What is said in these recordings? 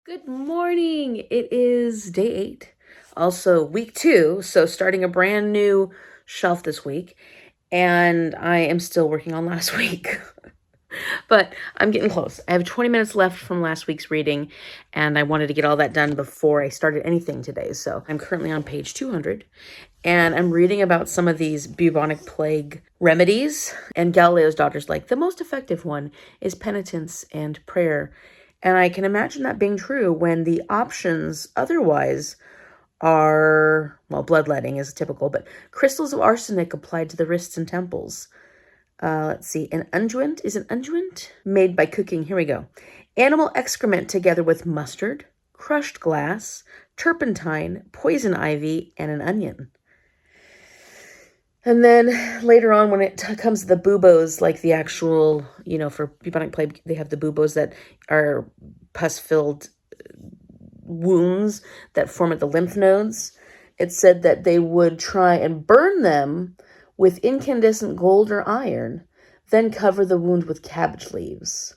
Good morning. It is day 8, also week 2, so starting a brand new shelf this week. And I am still working on last week, but I'm getting close. I have 20 minutes left from last week's reading, and I wanted to get all that done before I started anything today. So I'm currently on page 200, and I'm reading about some of these bubonic plague remedies. And Galileo's daughter's like, the most effective one is penitence and prayer. And I can imagine that being true when the options otherwise are, well, bloodletting is typical, but crystals of arsenic applied to the wrists and temples. Let's see, an unguent made by cooking. Here we go. Animal excrement together with mustard, crushed glass, turpentine, poison ivy, and an onion. And then later on, when it comes to the buboes, like the actual, for bubonic plague, they have the buboes that are pus-filled wounds that form at the lymph nodes. It said that they would try and burn them with incandescent gold or iron, then cover the wound with cabbage leaves.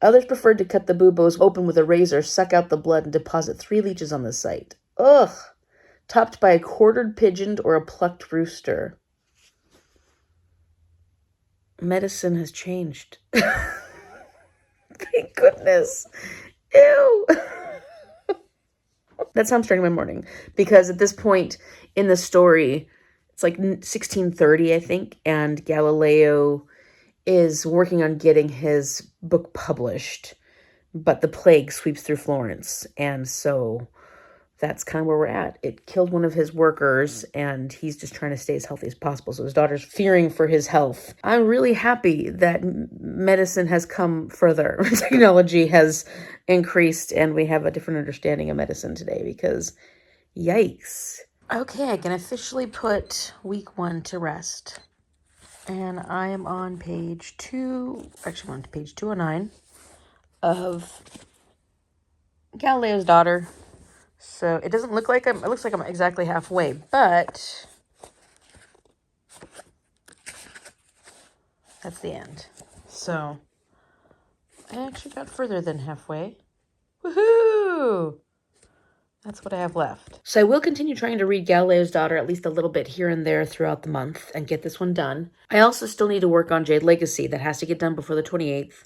Others preferred to cut the buboes open with a razor, suck out the blood, and deposit 3 leeches on the site. Ugh! Topped by a quartered pigeon or a plucked rooster. Medicine has changed. Thank goodness. Ew. That's how I'm starting my morning. Because at this point in the story, it's like 1630, I think, and Galileo is working on getting his book published, but the plague sweeps through Florence, and so that's kind of where we're at. It killed one of his workers, and he's just trying to stay as healthy as possible. So his daughter's fearing for his health. I'm really happy that medicine has come further. Technology has increased, and we have a different understanding of medicine today because, yikes. Okay, I can officially put week 1 to rest. And I am on page 209 of Galileo's daughter. So it doesn't look like it looks like I'm exactly halfway, but that's the end. So I actually got further than halfway. Woohoo! That's what I have left. So I will continue trying to read Galileo's Daughter at least a little bit here and there throughout the month and get this one done. I also still need to work on Jade Legacy. That has to get done before the 28th.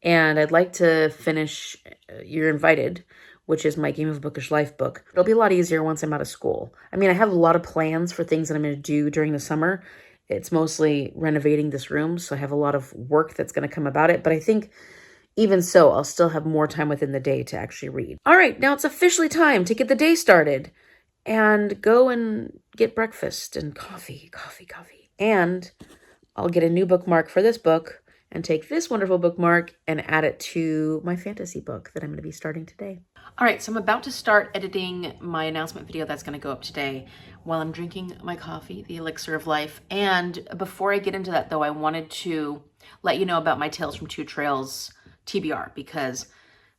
And I'd like to finish You're Invited, which is my Game of Bookish Life book. It'll be a lot easier once I'm out of school. I mean, I have a lot of plans for things that I'm going to do during the summer. It's mostly renovating this room, so I have a lot of work that's going to come about it. But I think even so, I'll still have more time within the day to actually read. All right, now it's officially time to get the day started and go and get breakfast and coffee. And I'll get a new bookmark for this book and take this wonderful bookmark and add it to my fantasy book that I'm going to be starting today. All right, so I'm about to start editing my announcement video that's going to go up today while I'm drinking my coffee, the Elixir of Life. And before I get into that, though, I wanted to let you know about my Tales from Two Trails TBR, because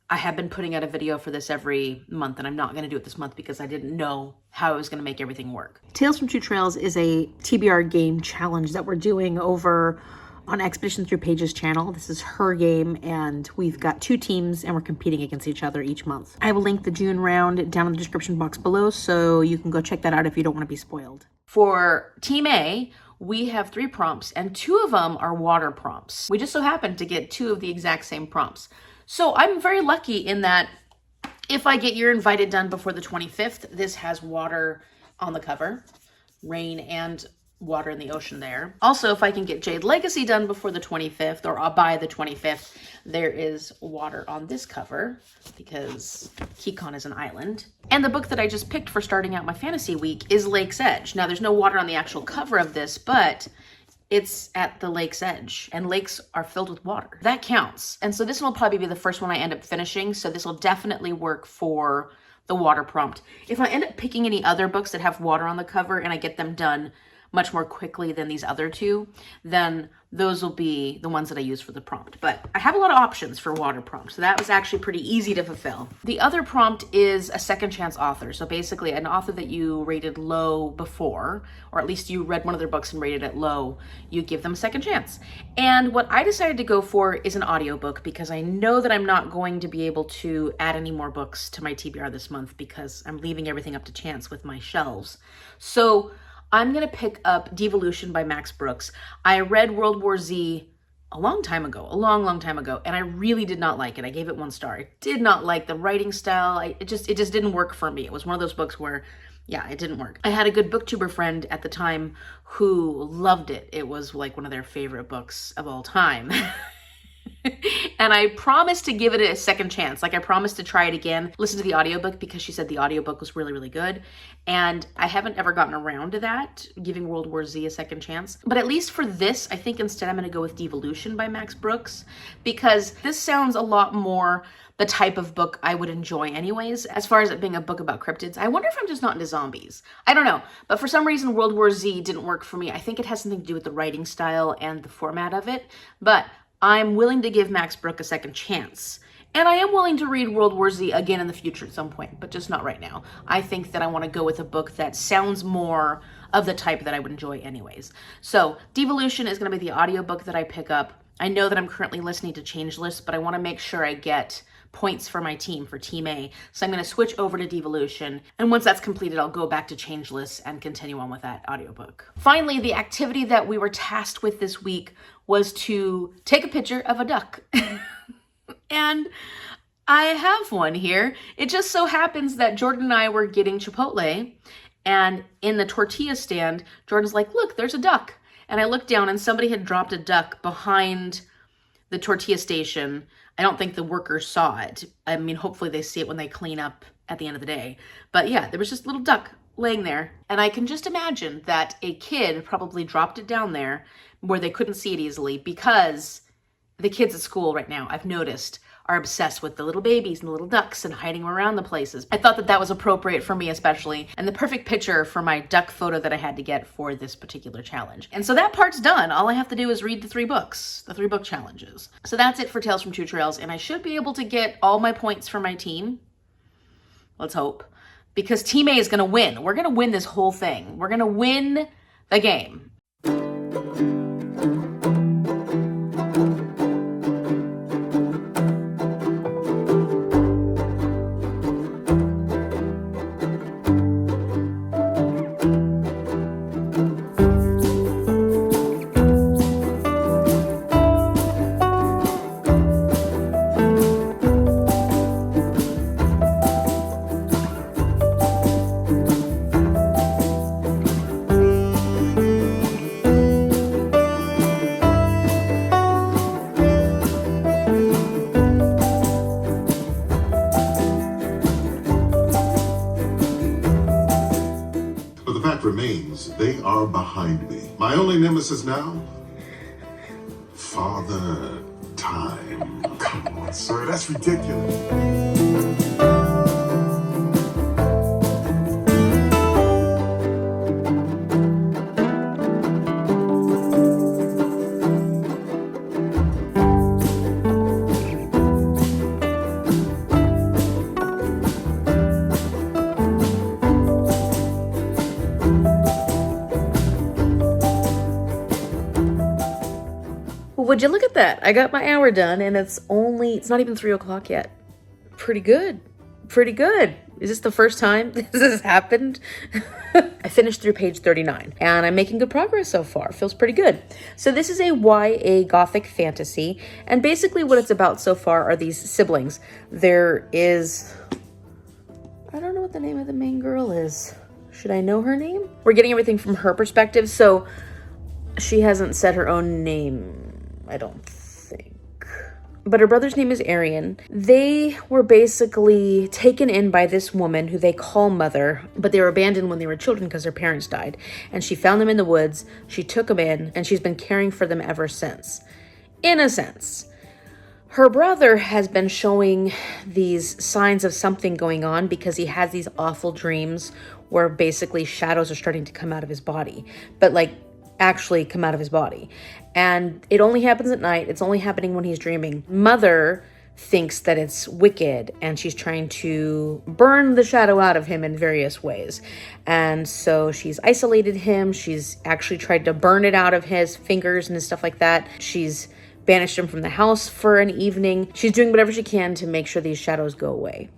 I have been putting out a video for this every month, and I'm not going to do it this month because I didn't know how I was going to make everything work. Tales from Two Trails is a TBR game challenge that we're doing over on Expedition Through Pages channel. This is her game, and we've got 2 teams, and we're competing against each other each month. I will link the June round down in the description box below, so you can go check that out if you don't want to be spoiled. For Team A, we have 3 prompts, and 2 of them are water prompts. We just so happened to get 2 of the exact same prompts. So I'm very lucky in that if I get You're Invited done before the 25th, this has water on the cover, rain and water in the ocean there. Also, if I can get Jade Legacy done before the 25th or by the 25th, there is water on this cover because Kekon is an island. And the book that I just picked for starting out my fantasy week is Lakesedge. Now, there's no water on the actual cover of this, but it's at the lake's edge, and lakes are filled with water. That counts. And so this one will probably be the first one I end up finishing, so this will definitely work for the water prompt. If I end up picking any other books that have water on the cover and I get them done, much more quickly than these other two, then those will be the ones that I use for the prompt. But I have a lot of options for water prompt, so that was actually pretty easy to fulfill. The other prompt is a second chance author. So basically an author that you rated low before, or at least you read one of their books and rated it low, you give them a second chance. And what I decided to go for is an audiobook, because I know that I'm not going to be able to add any more books to my TBR this month because I'm leaving everything up to chance with my shelves. So I'm going to pick up Devolution by Max Brooks. I read World War Z a long time ago, a long time ago, and I really did not like it. I gave it 1 star. I did not like the writing style. It just didn't work for me. It was one of those books where, yeah, it didn't work. I had a good booktuber friend at the time who loved it. It was like one of their favorite books of all time. And I promised to give it a second chance. Like, I promised to try it again, listen to the audiobook, because she said the audiobook was really, really good. And I haven't ever gotten around to that, giving World War Z a second chance. But at least for this, I think instead I'm going to go with Devolution by Max Brooks, because this sounds a lot more the type of book I would enjoy anyways, as far as it being a book about cryptids. I wonder if I'm just not into zombies. I don't know. But for some reason, World War Z didn't work for me. I think it has something to do with the writing style and the format of it. But I'm willing to give Max Brooks a second chance. And I am willing to read World War Z again in the future at some point, but just not right now. I think that I want to go with a book that sounds more of the type that I would enjoy anyways. So Devolution is going to be the audiobook that I pick up. I know that I'm currently listening to Changeless, but I want to make sure I get points for my team, for Team A. So I'm going to switch over to Devolution. And once that's completed, I'll go back to Changeless and continue on with that audiobook. Finally, the activity that we were tasked with this week was to take a picture of a duck. And I have one here. It just so happens that Jordan and I were getting Chipotle, and in the tortilla stand, Jordan's like, look, there's a duck. And I looked down and somebody had dropped a duck behind the tortilla station. I don't think the workers saw it. I mean, hopefully they see it when they clean up at the end of the day. But yeah, there was just a little duck laying there. And I can just imagine that a kid probably dropped it down there where they couldn't see it easily, because the kids at school right now, I've noticed, are obsessed with the little babies and the little ducks and hiding them around the places. I thought that that was appropriate for me especially, and the perfect picture for my duck photo that I had to get for this particular challenge. And so that part's done. All I have to do is read the 3 books, the 3 book challenges. So that's it for Tales from Two Trails, and I should be able to get all my points for my team. Let's hope. Because Team A is going to win. We're going to win this whole thing. We're going to win the game. Remains, they are behind me. My only nemesis now? Father Time. Come on, sir, that's ridiculous. Would you look at that? I got my hour done, and it's not even 3 o'clock yet. Pretty good. Pretty good. Is this the first time this has happened? I finished through page 39, and I'm making good progress so far. Feels pretty good. So this is a YA Gothic fantasy, and basically what it's about so far are these siblings. There is... I don't know what the name of the main girl is. Should I know her name? We're getting everything from her perspective, so she hasn't said her own name, I don't think. But her brother's name is Arian. They were basically taken in by this woman who they call Mother, but they were abandoned when they were children because their parents died. And she found them in the woods, she took them in, and she's been caring for them ever since. In a sense. Her brother has been showing these signs of something going on because he has these awful dreams where basically shadows are starting to come out of his body, but like actually come out of his body. And it only happens at night. It's only happening when he's dreaming. Mother thinks that it's wicked and she's trying to burn the shadow out of him in various ways. And so she's isolated him. She's actually tried to burn it out of his fingers and stuff like that. She's banished him from the house for an evening. She's doing whatever she can to make sure these shadows go away.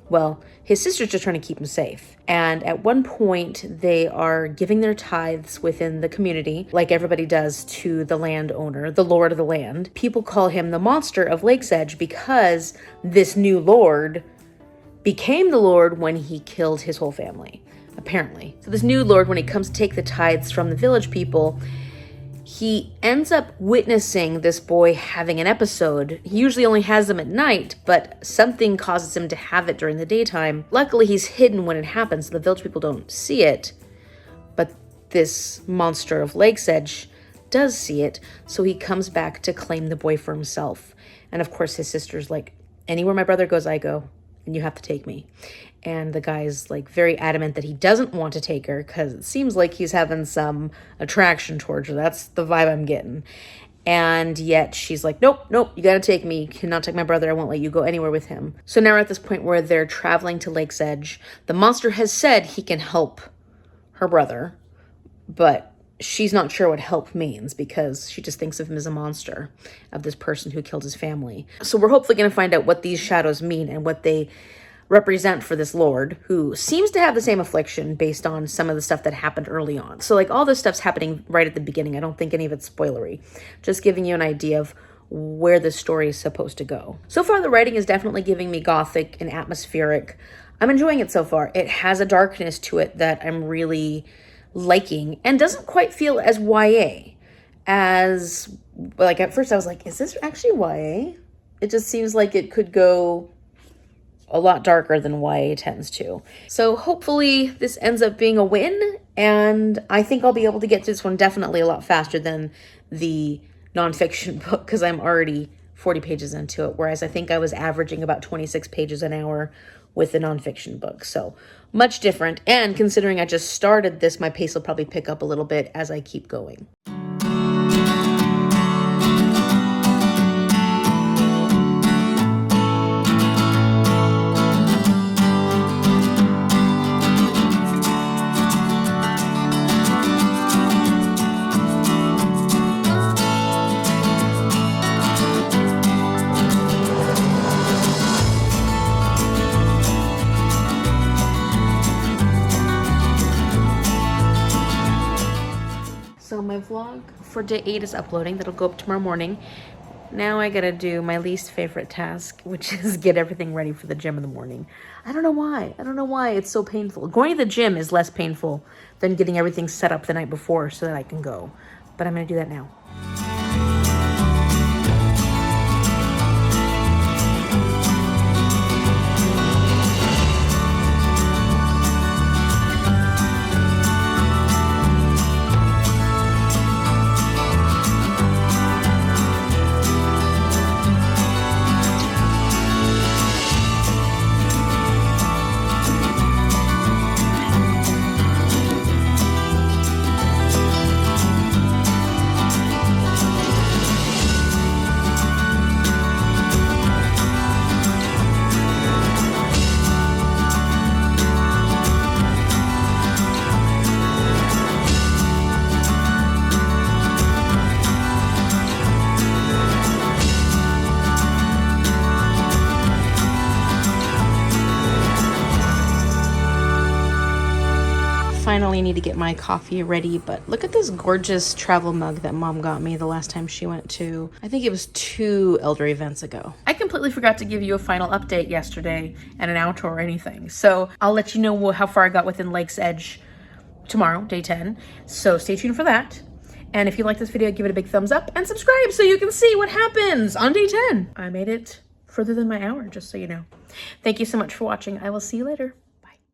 Well, his sister's just trying to keep him safe. And at one point, they are giving their tithes within the community, like everybody does to the landowner, the lord of the land. People call him the monster of Lakesedge because this new lord became the lord when he killed his whole family, apparently. So this new lord, when he comes to take the tithes from the village people, he ends up witnessing this boy having an episode. He usually only has them at night, but something causes him to have it during the daytime. Luckily, he's hidden when it happens, so the village people don't see it. But this monster of Lakesedge does see it, so he comes back to claim the boy for himself. And of course, his sister's like, anywhere my brother goes, I go, and you have to take me. And the guy's like very adamant that he doesn't want to take her because it seems like he's having some attraction towards her. That's the vibe I'm getting. And yet she's like, nope, you gotta take me. You cannot take my brother. I won't let you go anywhere with him. So now we're at this point where they're traveling to Lakesedge. The monster has said he can help her brother, but she's not sure what help means because she just thinks of him as a monster, of this person who killed his family. So we're hopefully going to find out what these shadows mean and what they represent for this lord who seems to have the same affliction based on some of the stuff that happened early on. So like all this stuff's happening right at the beginning. I don't think any of it's spoilery. Just giving you an idea of where the story is supposed to go. So far, the writing is definitely giving me Gothic and atmospheric. I'm enjoying it so far. It has a darkness to it that I'm really liking and doesn't quite feel as YA as, like, at first I was like, is this actually YA? It just seems like it could go a lot darker than YA tends to. So hopefully this ends up being a win, and I think I'll be able to get to this one definitely a lot faster than the nonfiction book because I'm already 40 pages into it, whereas I think I was averaging about 26 pages an hour with the nonfiction book. So much different, and considering I just started this, my pace will probably pick up a little bit as I keep going. So my vlog for day 8 is uploading. That'll go up tomorrow morning. Now I gotta do my least favorite task, which is get everything ready for the gym in the morning. I don't know why it's so painful. Going to the gym is less painful than getting everything set up the night before so that I can go. But I'm gonna do that now. Finally need to get my coffee ready, but look at this gorgeous travel mug that mom got me the last time she went to, I think it was 2 elder events ago. I completely forgot to give you a final update yesterday and an outro or anything, so I'll let you know how far I got within Lakesedge tomorrow, day 10, so stay tuned for that. And if you like this video, give it a big thumbs up and subscribe so you can see what happens on day 10. I made it further than my hour, just so you know. Thank you so much for watching. I will see you later.